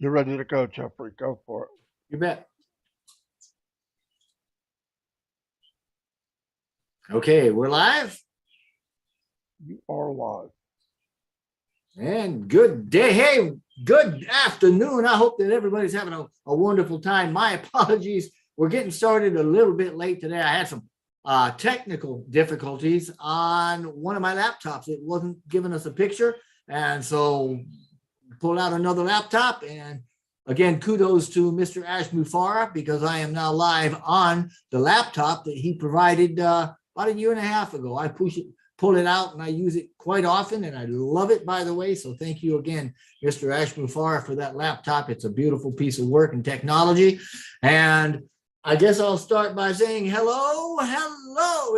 You're ready to go, Jeffrey. Go for it. You bet. Okay, we're live You are live. and good day. Hey, good afternoon. I hope that everybody's having a wonderful time. My apologies. We're getting started a little bit late today. I had some technical difficulties on one of my laptops. It wasn't giving us a picture. And so pulled out another laptop. And again, kudos to Mr. Ash Mufara, because I am now live on the laptop that he provided about a year and a half ago. I pull it out and I use it quite often, and I love it, by the way. So thank you again, Mr. Ash Mufara, for that laptop. It's a beautiful piece of work and technology. And I guess I'll start by saying hello.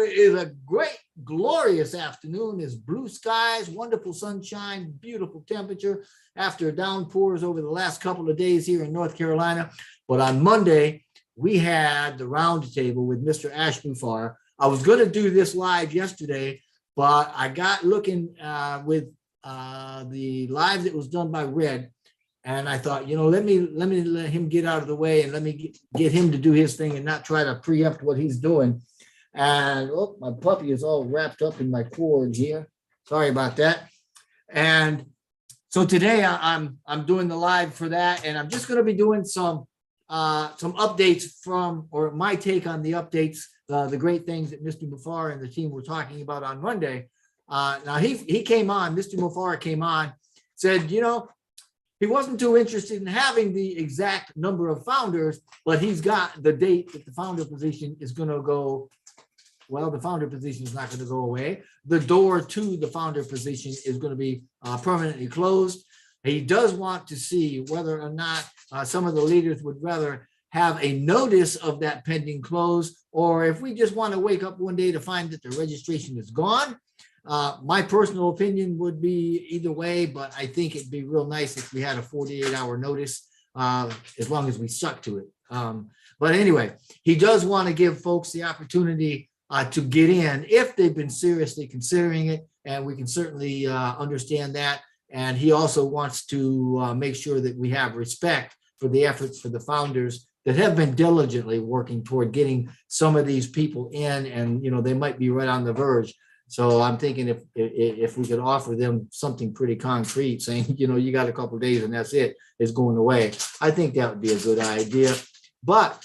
It is a great, glorious afternoon. It's blue skies, wonderful sunshine, beautiful temperature after downpours over the last couple of days here in North Carolina. But on Monday, we had the roundtable with Mr. Ash Mufara. I was going to do this live yesterday, but I got looking with the live that was done by Red, and I thought, let him get out of the way and let me get him to do his thing and not try to preempt what he's doing. And my puppy is all wrapped up in my cord here. Sorry about that. And so today I'm doing the live for that, and I'm just going to be doing some updates or my take on the updates, the great things that Mr. Mufara and the team were talking about on Monday. Now he came on, Mr. Mufara came on, said, he wasn't too interested in having the exact number of founders, but he's got the date that the founder position is going to go. Well, the founder position is not going to go away. The door to the founder position is going to be permanently closed. He does want to see whether or not some of the leaders would rather have a notice of that pending close, or if we just want to wake up one day to find that the registration is gone. My personal opinion would be either way, but I think it'd be real nice if we had a 48-hour notice, as long as we stuck to it. But anyway, he does want to give folks the opportunity to get in if they've been seriously considering it, and we can certainly understand that. And he also wants to make sure that we have respect for the efforts for the founders that have been diligently working toward getting some of these people in, and they might be right on the verge. So I'm thinking if we could offer them something pretty concrete, saying, you got a couple of days and that's it, it's going away, I think that would be a good idea. But,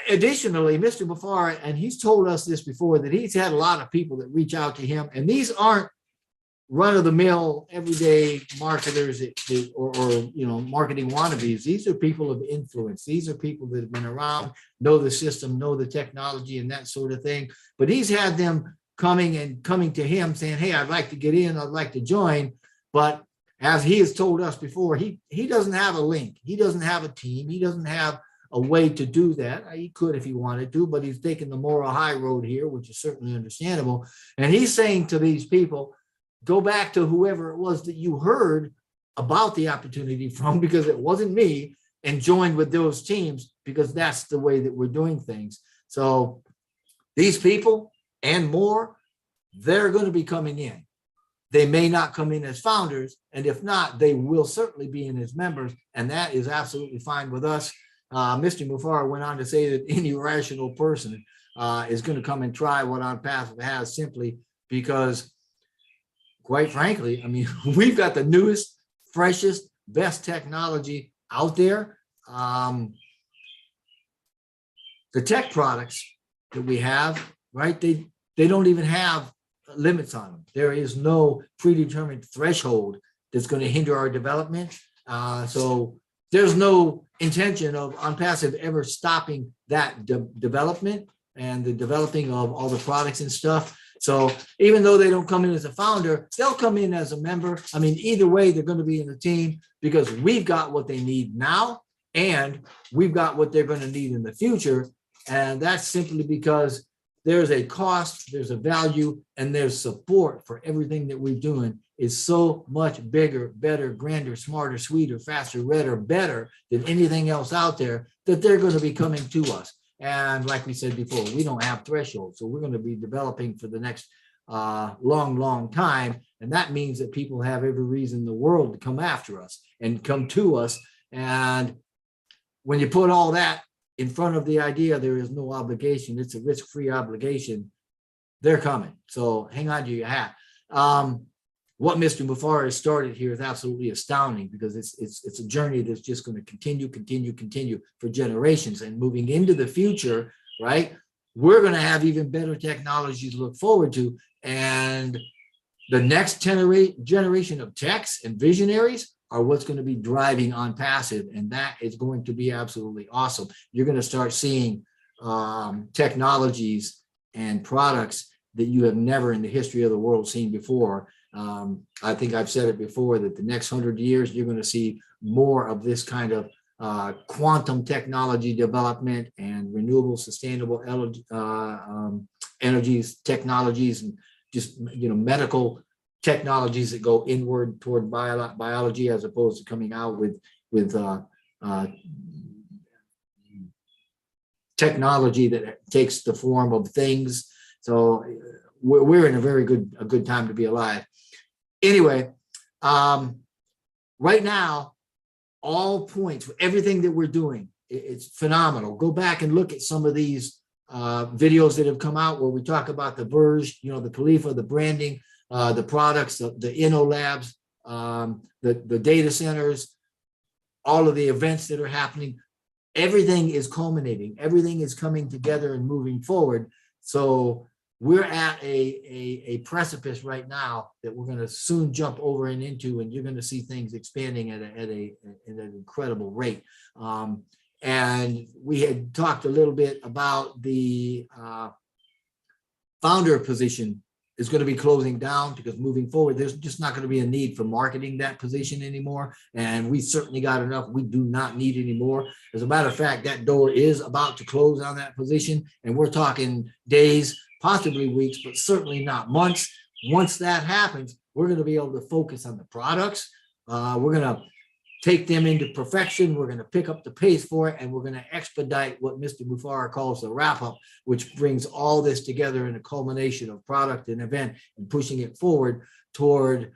additionally, Mr. Mufara, and he's told us this before, that he's had a lot of people that reach out to him, and these aren't run-of-the-mill everyday marketers or marketing wannabes. These are people of influence. These are people that have been around, know the system, know the technology, and that sort of thing. But he's had them coming to him saying, hey, I'd like to get in, I'd like to join. But as he has told us before, he doesn't have a link. He doesn't have a team. He doesn't have a way to do that. He could if he wanted to, but he's taking the moral high road here, which is certainly understandable. And he's saying to these people, go back to whoever it was that you heard about the opportunity from, because it wasn't me, and join with those teams, because that's the way that we're doing things. So these people and more, they're going to be coming in. They may not come in as founders, and if not, they will certainly be in as members, and that is absolutely fine with us. Mr. Mufara went on to say that any rational person is going to come and try what OnPassive has, simply because, quite frankly, we've got the newest, freshest, best technology out there. The tech products that we have, right? They don't even have limits on them. There is no predetermined threshold that's going to hinder our development. So there's no intention of OnPassive ever stopping that development and the developing of all the products and stuff. So even though they don't come in as a founder, they'll come in as a member. Either way, they're going to be in the team, because we've got what they need now, and we've got what they're going to need in the future. And that's simply because there's a cost, there's a value, and there's support for everything that we're doing is so much bigger, better, grander, smarter, sweeter, faster, redder, better than anything else out there, that they're going to be coming to us. And like we said before, we don't have thresholds. So we're going to be developing for the next long time. And that means that people have every reason in the world to come after us and come to us. And when you put all that in front of the idea, there is no obligation. It's a risk-free obligation. They're coming. So hang on to your hat. What Mr. Mufareh has started here is absolutely astounding, because it's a journey that's just going to continue for generations. And moving into the future, right, we're going to have even better technology to look forward to. And the next generation of techs and visionaries are what's going to be driving on passive. And that is going to be absolutely awesome. You're going to start seeing technologies and products that you have never in the history of the world seen before. I think I've said it before that the next 100 years, you're going to see more of this kind of quantum technology development and renewable, sustainable energies, technologies, and just, you know, medical technologies that go inward toward biology, as opposed to coming out with technology that takes the form of things. So we're in a good time to be alive. Anyway, right now, all points, everything that we're doing, it's phenomenal. Go back and look at some of these videos that have come out where we talk about the Verge, you know, the Khalifa, the branding, the products, the Inno Labs, the data centers, all of the events that are happening. Everything is culminating. Everything is coming together and moving forward. So we're at a precipice right now that we're going to soon jump over and into, and you're going to see things expanding at an incredible rate. And we had talked a little bit about the founder position is going to be closing down, because moving forward, there's just not going to be a need for marketing that position anymore. And we certainly got enough. We do not need any more. As a matter of fact, that door is about to close on that position. And we're talking days, possibly weeks, but certainly not months. Once that happens, we're going to be able to focus on the products. We're going to take them into perfection. We're going to pick up the pace for it, and we're going to expedite what Mr. Mufareh calls the wrap up, which brings all this together in a culmination of product and event and pushing it forward toward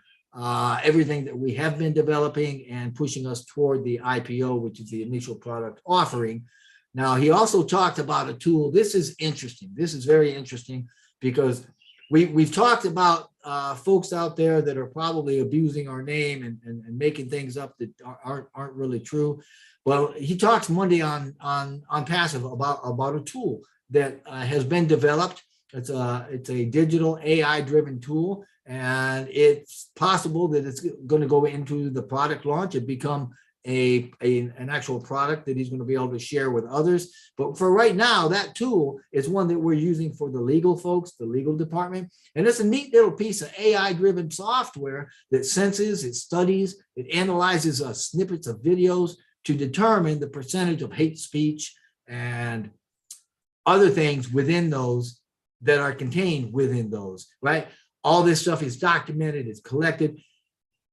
everything that we have been developing and pushing us toward the IPO, which is the initial product offering. Now, he also talked about a tool. This is interesting. This is very interesting, because we've talked about folks out there that are probably abusing our name and making things up that aren't really true. Well, he talks Monday on Passive about a tool that has been developed. It's a digital AI driven tool, and it's possible that it's going to go into the product launch and become an actual product that he's going to be able to share with others. But for right now, that tool is one that we're using for the legal folks, the legal department. And it's a neat little piece of AI-driven software that senses, it studies, it analyzes snippets of videos to determine the percentage of hate speech and other things within those that are contained within those, right? All this stuff is documented, it's collected.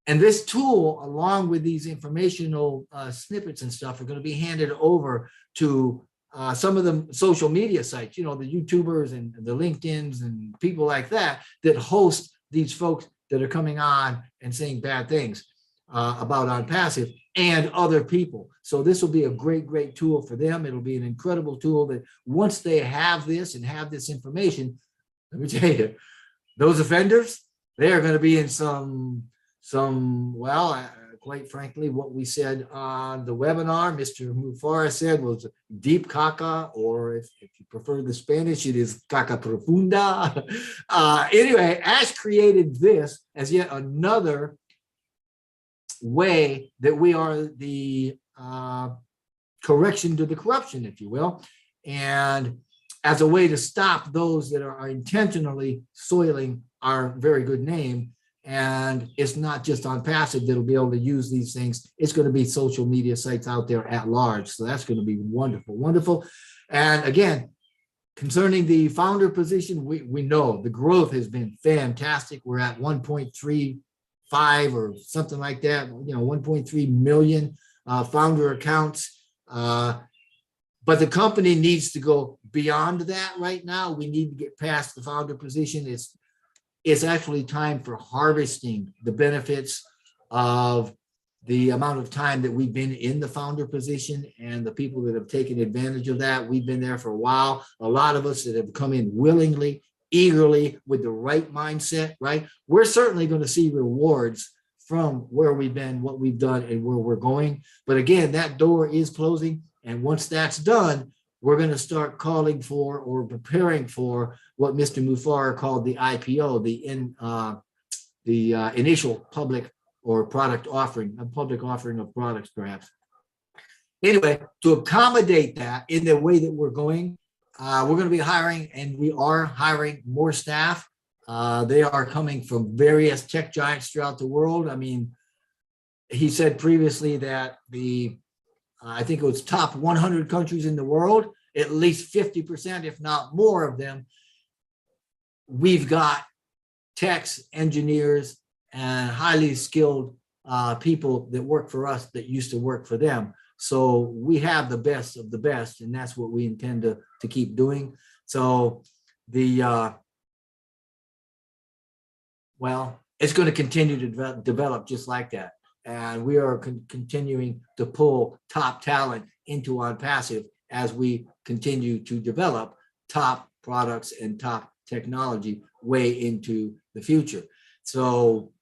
And this tool, along with these informational snippets and stuff, are going to be handed over to some of the social media sites, you know, the YouTubers and the LinkedIns and people like that host these folks that are coming on and saying bad things about On Passive and other people. So this will be a great tool for them. It'll be an incredible tool that once they have this and have this information, let me tell you, those offenders, they are going to be in quite frankly, what we said on the webinar, Mr. Mufareh said was deep caca, or if you prefer the Spanish, it is caca profunda. Anyway, Ash created this as yet another way that we are the correction to the corruption, if you will, and as a way to stop those that are intentionally soiling our very good name. And it's not just On Passive that'll be able to use these things. It's going to be social media sites out there at large. So that's going to be wonderful. And again, concerning the founder position, we know the growth has been fantastic. We're at 1.35 or something like that, 1.3 million founder accounts. But the company needs to go beyond that right now. We need to get past the founder position. it's actually time for harvesting the benefits of the amount of time that we've been in the founder position and the people that have taken advantage of that. We've been there for a while. A lot of us that have come in willingly, eagerly, with the right mindset, right? We're certainly going to see rewards from where we've been, what we've done, and where we're going. But again, that door is closing. And once that's done, we're going to start calling for or preparing for what Mr. Mufar called the IPO, the initial public or product offering, a public offering of products, perhaps. Anyway, to accommodate that in the way that we're going, we're going to be hiring, and we are hiring more staff. They are coming from various tech giants throughout the world. I mean, he said previously that I think it was top 100 countries in the world, at least 50%, if not more of them, we've got techs, engineers, and highly skilled people that work for us that used to work for them. So we have the best of the best, and that's what we intend to keep doing. So it's going to continue to develop just like that. And we are continuing to pull top talent into OnPassive as we continue to develop top products and top technology way into the future. So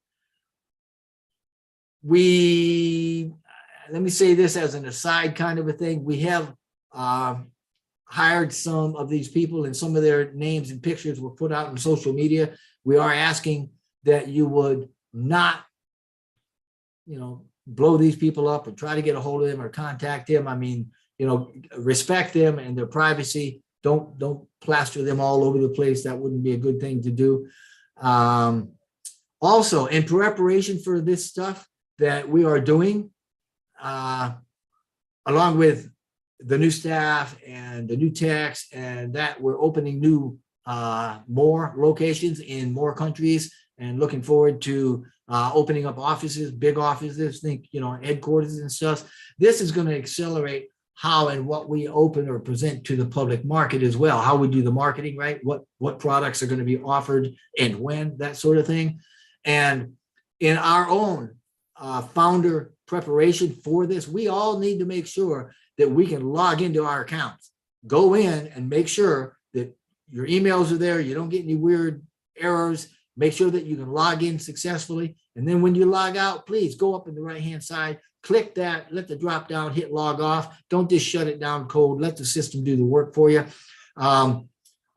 let me say this as an aside kind of a thing. We have hired some of these people, and some of their names and pictures were put out in social media. We are asking that you would not, blow these people up or try to get a hold of them or contact them. I mean, respect them and their privacy. Don't plaster them all over the place. That wouldn't be a good thing to do. Also, in preparation for this stuff that we are doing, along with the new staff and the new techs, and that we're opening more locations in more countries, and looking forward to opening up offices, big offices, think, headquarters and stuff. This is going to accelerate how and what we open or present to the public market as well, how we do the marketing, right? What products are going to be offered and when, that sort of thing. And in our own founder preparation for this, we all need to make sure that we can log into our accounts, go in and make sure that your emails are there, you don't get any weird errors, make sure that you can log in successfully. And then when you log out, please go up in the right-hand side, click that, let the drop down, hit log off. Don't just shut it down cold, let the system do the work for you.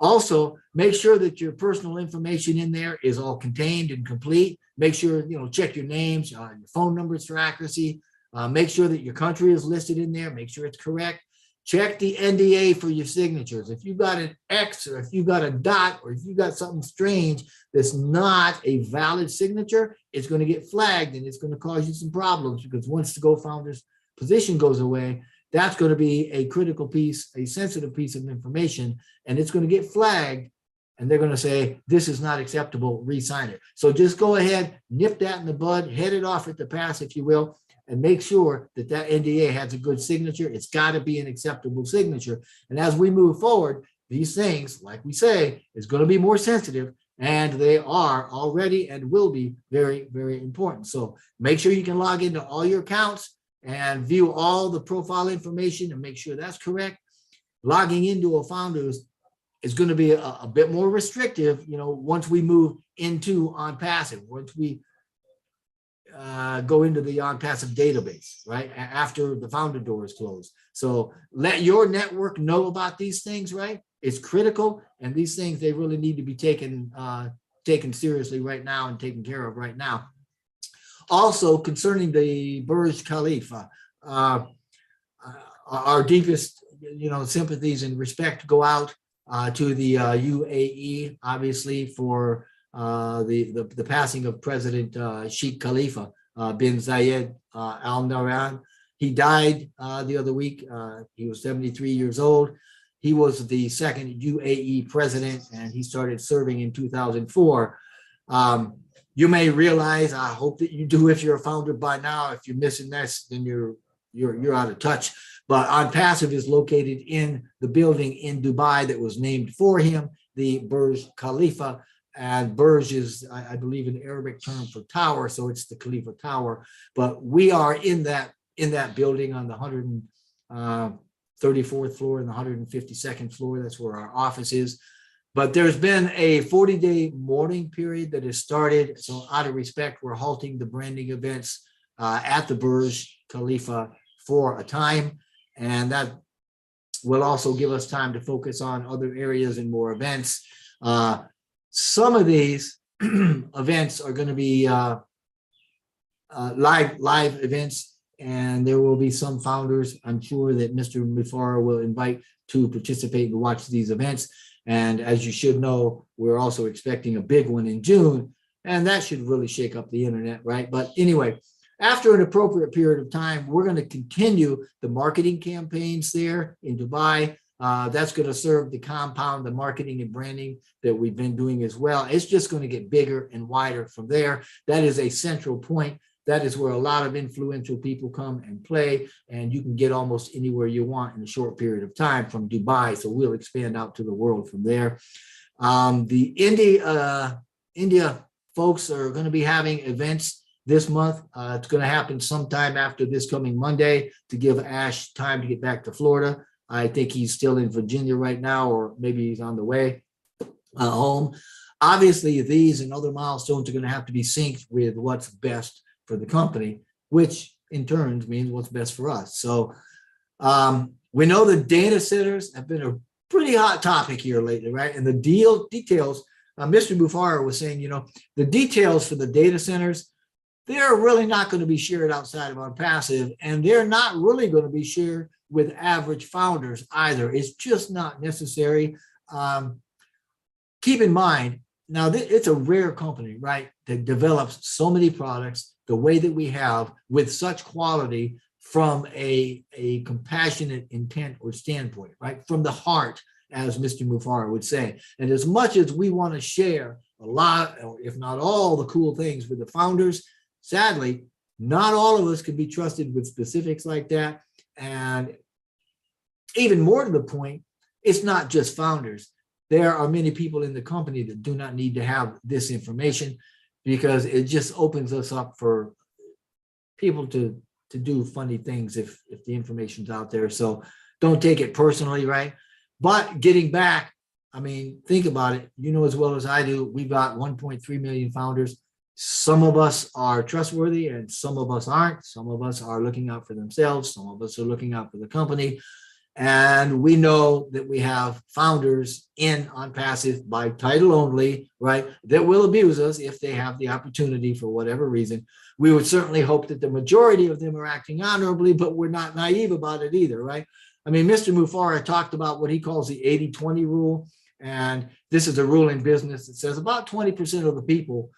Also, make sure that your personal information in there is all contained and complete. Make sure, check your names, your phone numbers for accuracy. Make sure that your country is listed in there. Make sure it's correct. Check the NDA for your signatures. If you've got an X, or if you've got a dot, or if you've got something strange that's not a valid signature, it's going to get flagged, and it's going to cause you some problems, because once the co-founder's position goes away, that's going to be a critical piece, a sensitive piece of information, and it's going to get flagged, and they're going to say, this is not acceptable, re-sign it. So just go ahead, nip that in the bud, head it off at the pass, if you will, and make sure that that NDA has a good signature. It's got to be an acceptable signature. And as we move forward, these things, like we say, is going to be more sensitive, and they are already and will be very, very important. So make sure you can log into all your accounts and view all the profile information and make sure that's correct. Logging into a founder is going to be a bit more restrictive, once we move into OnPassive, once we go into the OnPassive database, right? After the founder door is closed. So let your network know about these things, right? It's critical, and these things, they really need to be taken seriously right now and taken care of right now. Also, concerning the Burj Khalifa, our deepest, sympathies and respect go out to the UAE, obviously, for the passing of President Sheikh Khalifa bin Zayed Al Nahyan. He died the other week. He was 73 years old. He was the second UAE president, and he started serving in 2004. You may realize, I hope that you do if you're a founder by now. If you're missing this, then you're out of touch. But OnPassive is located in the building in Dubai that was named for him, the Burj Khalifa. and Burj is, I believe, an Arabic term for tower, so it's the Khalifa Tower. But we are in that building on the 134th floor and the 152nd floor. That's where our office is. But there's been a 40-day mourning period that has started. So out of respect, we're halting the branding events at the Burj Khalifa for a time. And that will also give us time to focus on other areas and more events. Some of these events are going to be live events, and there will be some founders, I'm sure, that Mr. Mufara will invite to participate and watch these events. And as you should know, we're also expecting a big one in June, and that should really shake up the internet, right? But anyway, after an appropriate period of time, we're going to continue the marketing campaigns there in Dubai. That's going to serve the compound, the marketing and branding that we've been doing as well. It's just going to get bigger and wider from there. That is a central point. That is where a lot of influential people come and play, and you can get almost anywhere you want in a short period of time from Dubai. So we'll expand out to the world from there. The India folks are going to be having events this month. It's going to happen sometime after this coming Monday to give Ash time to get back to Florida. I think he's still in Virginia right now, or maybe he's on the way home. Obviously, these and other milestones are going to have to be synced with what's best for the company, which in turn means what's best for us. So we know the data centers have been a pretty hot topic here lately, right? And the details, Mr. Mufara was saying, the details for the data centers, they're really not going to be shared outside of OnPassive, and they're not really going to be shared with average founders either. It's just not necessary. Keep in mind, now it's a rare company, right, that develops so many products the way that we have with such quality from a compassionate intent or standpoint, right, from the heart, as Mr. Mufara would say. And as much as we want to share a lot, or if not all, the cool things with the founders, sadly, not all of us can be trusted with specifics like that. And even more to the point, it's not just founders. There are many people in the company that do not need to have this information, because it just opens us up for people to do funny things if the information's out there. So don't take it personally, right? But getting back, I mean, think about it. You know as well as I do, we've got 1.3 million founders. Some of us are trustworthy and some of us aren't. Some of us are looking out for themselves. Some of us are looking out for the company. And we know that we have founders in OnPassive by title only, right, that will abuse us if they have the opportunity for whatever reason. We would certainly hope that the majority of them are acting honorably, but we're not naive about it either, right? I mean, Mr. Mufara talked about what he calls the 80-20 rule. And this is a rule in business that says about 20% of the people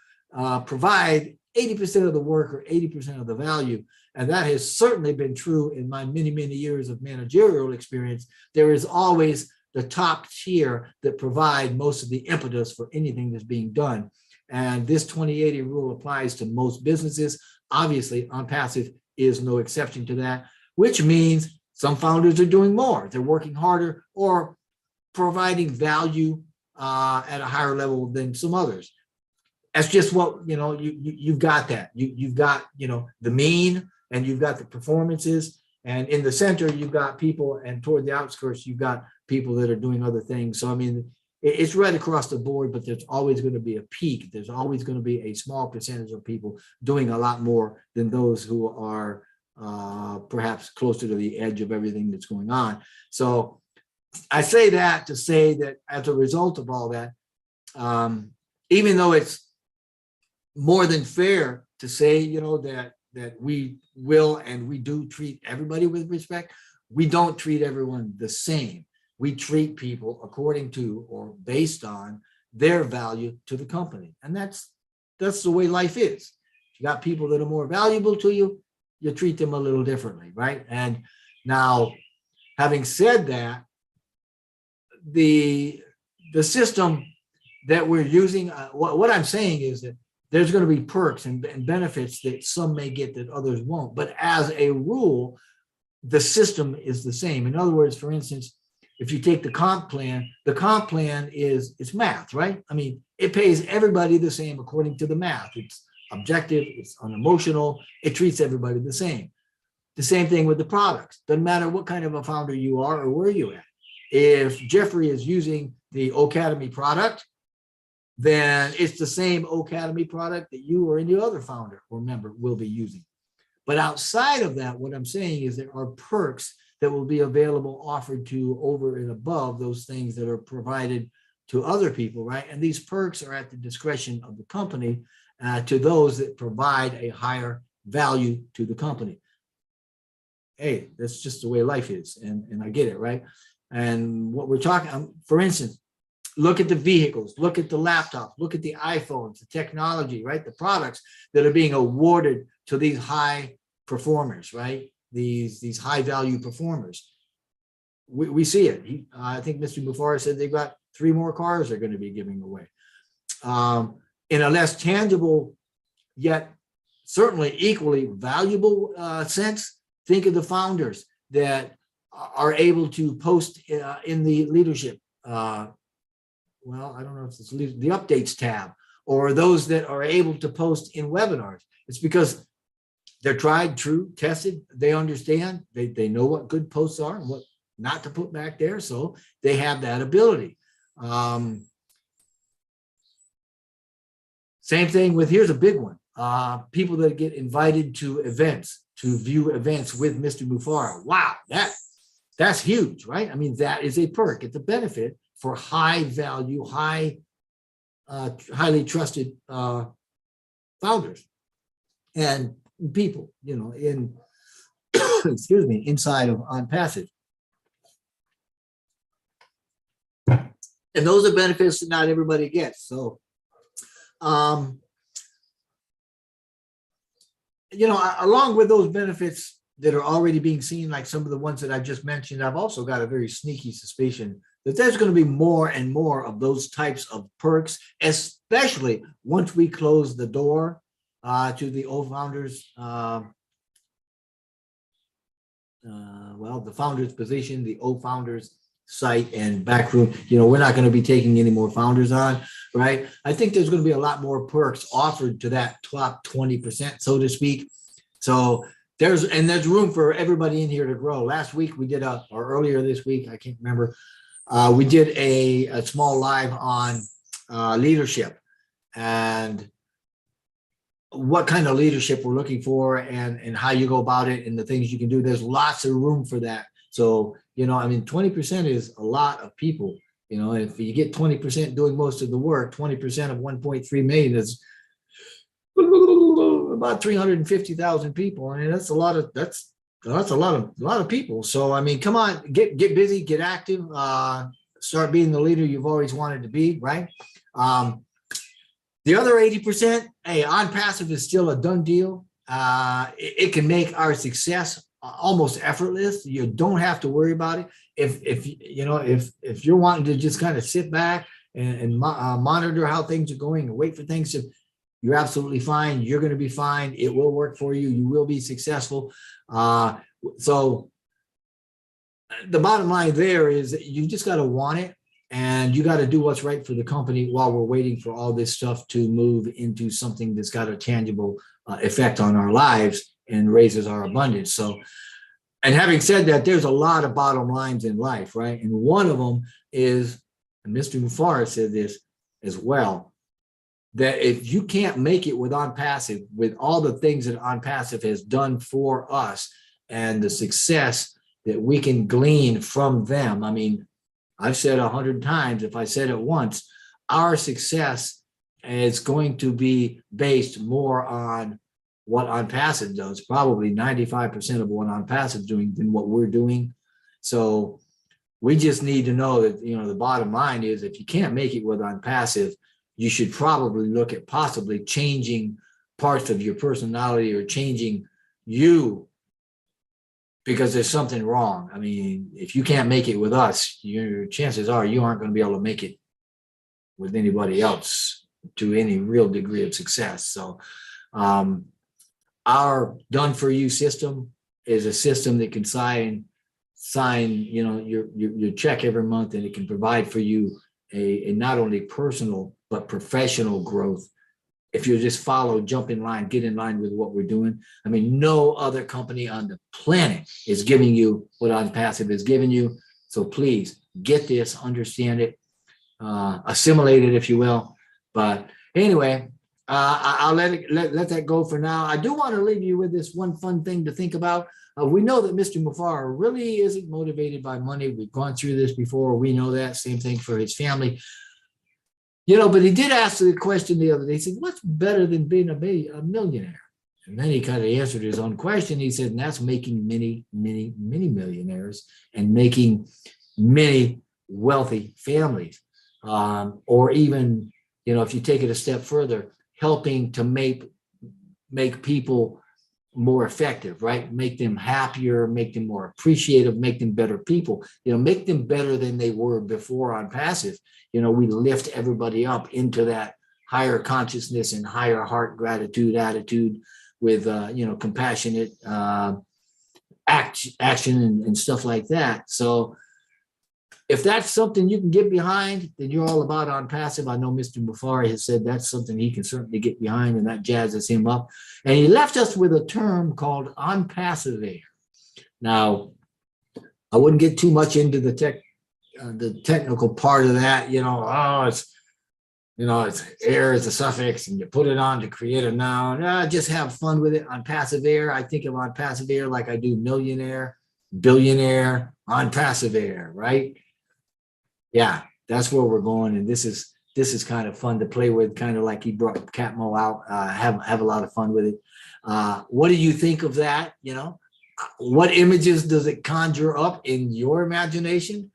provide 80% of the work or 80% of the value. And that has certainly been true in my many, many years of managerial experience. There is always the top tier that provide most of the impetus for anything that's being done. And this 20-80 rule applies to most businesses. Obviously, OnPassive is no exception to that, which means some founders are doing more. They're working harder or providing value at a higher level than some others. That's just what, you've got that. You've got, the mean, and you've got the performances, and in the center, you've got people, and toward the outskirts, you've got people that are doing other things. So, I mean, it's right across the board, but there's always going to be a peak. There's always going to be a small percentage of people doing a lot more than those who are perhaps closer to the edge of everything that's going on. So I say that to say that as a result of all that, even though it's more than fair to say, that we will and we do treat everybody with respect, we don't treat everyone the same. We treat people according to or based on their value to the company. And that's the way life is. You got people that are more valuable to you, you treat them a little differently, right? And now, having said that, the system that we're using, what I'm saying is that there's going to be perks and benefits that some may get that others won't. But as a rule, the system is the same. In other words, for instance, if you take the comp plan is it's math, right? I mean, it pays everybody the same according to the math. It's objective, it's unemotional, it treats everybody the same. The same thing with the products. Doesn't matter what kind of a founder you are or where you're at. If Jeffrey is using the Academy product, then it's the same Academy product that you or any other founder or member will be using. But outside of that, what I'm saying is there are perks that will be available, offered to over and above those things that are provided to other people, right? And these perks are at the discretion of the company to those that provide a higher value to the company. Hey, that's just the way life is. And I get it, right? And what we're talking, for instance, look at the vehicles, look at the laptops, look at the iPhones, the technology, right? The products that are being awarded to these high performers, right? These high value performers. We see it. I think Mr. Mufara said they've got 3 more cars they're going to be giving away. In a less tangible, yet certainly equally valuable sense, think of the founders that are able to post in the leadership. Well, I don't know if it's the updates tab, or those that are able to post in webinars. It's because they're tried, true, tested. They understand. They know what good posts are and what not to put back there. So they have that ability. Same thing with, here's a big one. People that get invited to events, to view events with Mr. Mufara. Wow, that's huge, right? I mean, that is a perk. It's a benefit for high value, highly trusted founders and people, in excuse me, inside of OnPassive. And those are benefits that not everybody gets. So, along with those benefits that are already being seen, like some of the ones that I just mentioned, I've also got a very sneaky suspicion that there's going to be more and more of those types of perks, especially once we close the door to the old founders, the founders position, the old founders site and back room. We're not going to be taking any more founders on, right? I think there's going to be a lot more perks offered to that top 20%, so to speak. So there's room for everybody in here to grow. Last week we did or earlier this week, I can't remember, we did a small live on leadership and what kind of leadership we're looking for and how you go about it and the things you can do. There's lots of room for that. So, 20% is a lot of people. If you get 20% doing most of the work, 20% of 1.3 million is about 350,000 people. I mean, that's a lot of people. So, come on, get busy, get active, start being the leader you've always wanted to be, right? The other 80%, hey, OnPassive is still a done deal. It can make our success almost effortless. You don't have to worry about it. If you're wanting to just kind of sit back and monitor how things are going and wait for things to, you're absolutely fine. You're going to be fine. It will work for you. You will be successful. So the bottom line there is that you just got to want it. And you got to do what's right for the company while we're waiting for all this stuff to move into something that's got a tangible effect on our lives and raises our abundance. So, and having said that, there's a lot of bottom lines in life, right? And one of them is, and Mr. Mufara said this as well, that if you can't make it with OnPassive, with all the things that OnPassive has done for us and the success that we can glean from them, I've said 100 times, if I said it once, our success is going to be based more on what OnPassive does, probably 95% of what OnPassive is doing than what we're doing. So we just need to know that, the bottom line is if you can't make it with OnPassive, you should probably look at possibly changing parts of your personality or changing you, because there's something wrong. If you can't make it with us, your chances are you aren't going to be able to make it with anybody else to any real degree of success. So our done for you system is a system that can sign your check every month, and it can provide for you a not only personal but professional growth. If you just follow, jump in line, get in line with what we're doing. I mean, no other company on the planet is giving you what OnPassive is giving you. So please get this, understand it, assimilate it, if you will. But anyway, I'll let that go for now. I do want to leave you with this one fun thing to think about. We know that Mr. Mufareh really isn't motivated by money. We've gone through this before. We know that. Same thing for his family. But he did ask the question the other day. He said, what's better than being a millionaire? And then he kind of answered his own question. He said, and that's making many, many, many millionaires and making many wealthy families. Or even, if you take it a step further, helping to make people more effective, right? Make them happier, make them more appreciative, make them better people, make them better than they were before OnPassive. We lift everybody up into that higher consciousness and higher heart gratitude attitude with, compassionate action and stuff like that. So if that's something you can get behind, then you're all about OnPassive. I know Mr. Mufareh has said that's something he can certainly get behind, and that jazzes him up. And he left us with a term called OnPassive. Now, I wouldn't get too much into the technical part of that. It's air is a suffix, and you put it on to create a noun. Just have fun with it. OnPassive. I think of OnPassive like I do millionaire, billionaire, OnPassive, right? Yeah, that's where we're going, and this is kind of fun to play with, kind of like he brought Catmo out. Have a lot of fun with it. What do you think of that? What images does it conjure up in your imagination?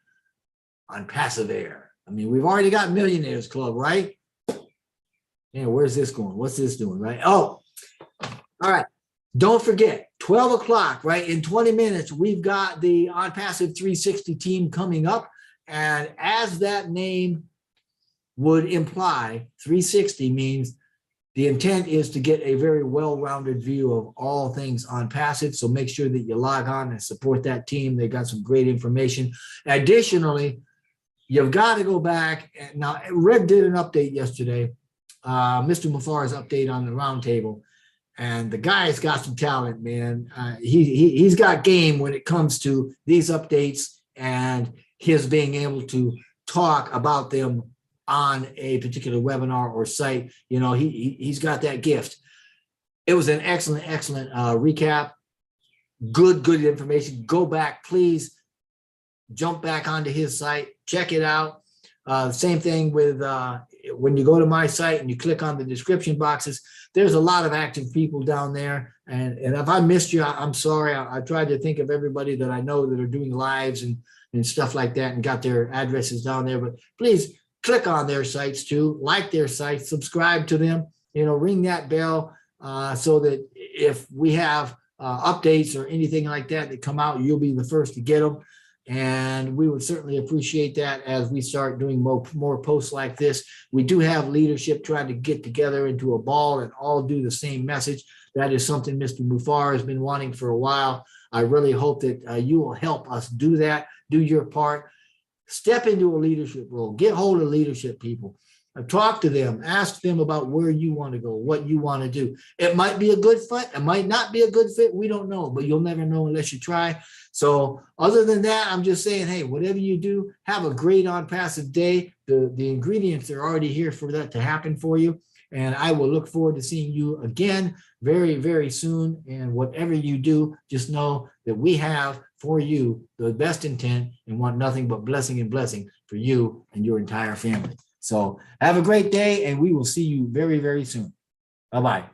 OnPassive. I mean, we've already got Millionaires Club, right? Where's this going? What's this doing, right? Oh, all right. Don't forget, 12 o'clock, right? In 20 minutes, we've got the OnPassive 360 team coming up. And as that name would imply, 360 means the intent is to get a very well-rounded view of all things OnPassive. So make sure that you log on and support that team. They got some great information. Additionally, you've got to go back. Now, Red did an update yesterday, Mr. Mufareh's update on the roundtable. And the guy's got some talent, man. He's got game when it comes to these updates and his being able to talk about them on a particular webinar or site. He's got that gift. It was an excellent recap. Good information. Go back, please. Jump back onto his site. Check it out. Same thing with when you go to my site and you click on the description boxes, there's a lot of active people down there. And if I missed you, I'm sorry. I tried to think of everybody that I know that are doing lives and stuff like that and got their addresses down there. But please click on their sites too, like their sites, subscribe to them, ring that bell so that if we have updates or anything like that come out, you'll be the first to get them. And we would certainly appreciate that as we start doing more posts like this. We do have leadership trying to get together into a ball and all do the same message. That is something Mr. Mufareh has been wanting for a while. I really hope that you will help us do that, do your part. Step into a leadership role. Get hold of leadership people. Talk to them. Ask them about where you want to go, what you want to do. It might be a good fit. It might not be a good fit. We don't know, but you'll never know unless you try. So other than that, I'm just saying, hey, whatever you do, have a great OnPassive day. The ingredients are already here for that to happen for you. And I will look forward to seeing you again very, very soon. And whatever you do, just know that we have for you the best intent and want nothing but blessing and blessing for you and your entire family. So have a great day, and we will see you very, very soon. Bye-bye.